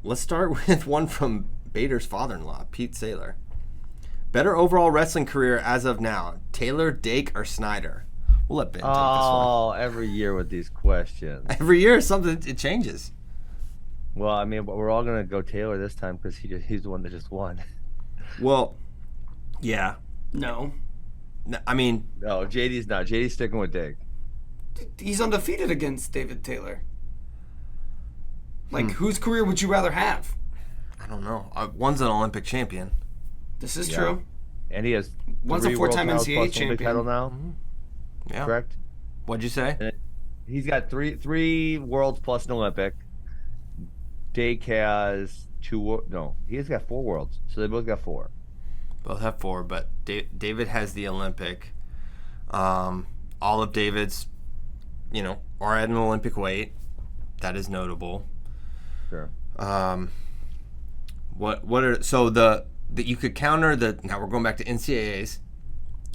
let's start with one from Bader's father-in-law, Pete Saylor. Better overall wrestling career as of now, Taylor, Dake, or Snyder? We'll let Ben take this one. Oh, every year with these questions. Every year, something it changes. Well, I mean, we're all gonna go Taylor this time because he's the one that just won. Well, yeah. No. I mean, No, JD's not. JD's sticking with Dake. He's undefeated against David Taylor. Like, whose career would you rather have? I don't know. One's an Olympic champion. This is true. And he has One's a 3 four-time world titles NCAA plus Olympic champion. title now. Yeah. Correct. What'd you say? And he's got three worlds plus an Olympic. Dake has 2. No, he's got 4 worlds. So they both got 4. Both have 4, but David has the Olympic. All of David's, are at an Olympic weight. That is notable. Sure. That you could counter now we're going back to NCAAs.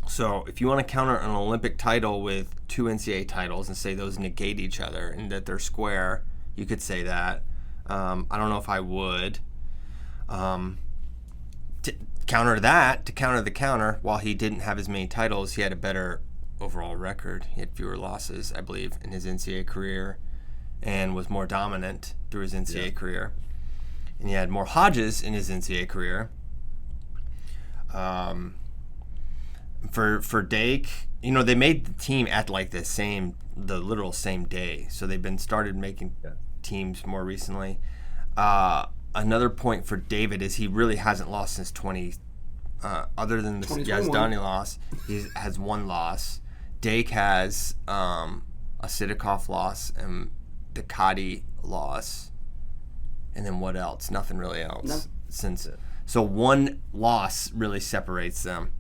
So if you want to counter an Olympic title with 2 NCAA titles and say those negate each other and that they're square, you could say that. I don't know if I would. To counter the counter, while he didn't have as many titles, he had a better overall record. He had fewer losses, I believe, in his NCAA career and was more dominant through his NCAA career. And he had more Hodges in his NCAA career. For Dake, they made the team at like the literal same day. So they've been started making teams more recently. Another point for David is he really hasn't lost since other than the Yazdani loss, he has 1 loss. Dake has a Sidikoff loss and the Cotty loss. And then what else? Nothing really else since it. So 1 loss really separates them.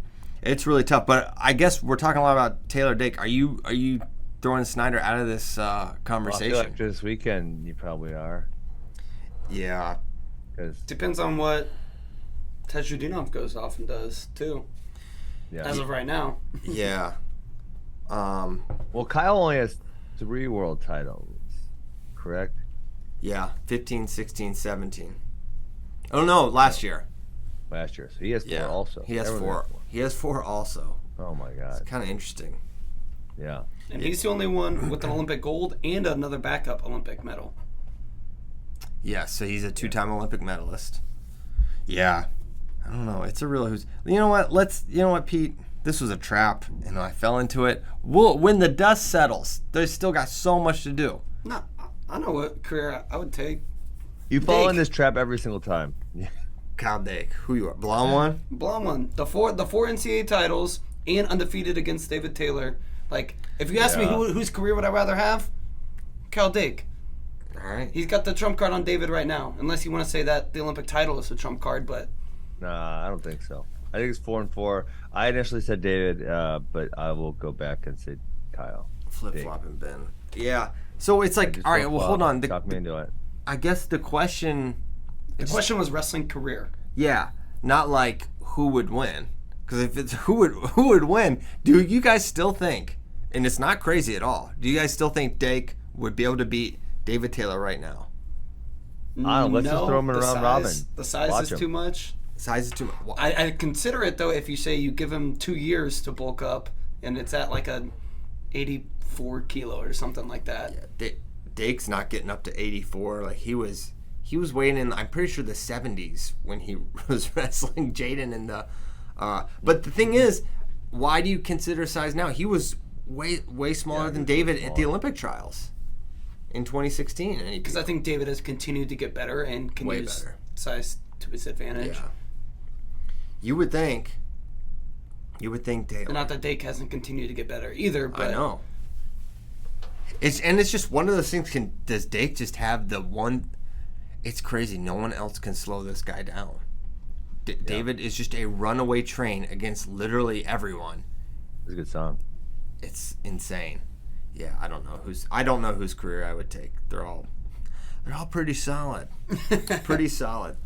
It's really tough, but I guess we're talking a lot about Taylor Dake. Are you throwing Snyder out of this conversation? Well, I feel like this weekend you probably are. Yeah. Depends on what Tejudinov goes off and does too. Yeah. As of right now. Yeah. Well, Kyle only has 3 world titles, correct? Yeah, 15, 16, 17. Oh, no, last year. Last year. So he has 4 also. He has 4. He has 4 also. Oh, my God. It's kind of interesting. Yeah. And he's the only one with an Olympic gold and another backup Olympic medal. Yeah, so he's a 2-time Olympic medalist. Yeah. I don't know. It's a real who's. You know what, Pete? This was a trap, and I fell into it. When the dust settles, there's still got so much to do. No, I know what career I would take. You fall in this trap every single time. Kyle Dake. Who you are? Blonde one? Blonde one. The four NCAA titles and undefeated against David Taylor. Like, if you ask me whose career would I rather have, Kyle Dake. All right. He's got the trump card on David right now. Unless you want to say that the Olympic title is the trump card, but... Nah, I don't think so. I think it's 4-4. I initially said David, but I will go back and say Kyle. Flip-flopping Ben. Yeah. So it's like, all right, well, hold on. Talk me into it. I guess the question... The question was wrestling career. Yeah. Not like who would win. Because if it's who would win, do you guys still think, and it's not crazy at all, do you guys still think Dake would be able to beat David Taylor right now? I don't know. Let's just throw him in a round robin. The size is too much. Size is too much. Well, I consider it, though, if you say you give him 2 years to bulk up, and it's at like a 84 kilo or something like that. Yeah, Dake's not getting up to 84. Like he was weighing in, I'm pretty sure, the 70s when he was wrestling Jaden in the... but the thing is, why do you consider size now? He was way smaller than David at the Olympic trials in 2016. Because I think David has continued to get better and can use size to his advantage. Yeah. You would think Dake. Not that Dake hasn't continued to get better either, but... I know. It's just one of those things. Does Dake just have the one... It's crazy. No one else can slow this guy down. David is just a runaway train against literally everyone. It's a good song. It's insane. Yeah, I don't know whose career I would take. They're all pretty solid. Pretty solid.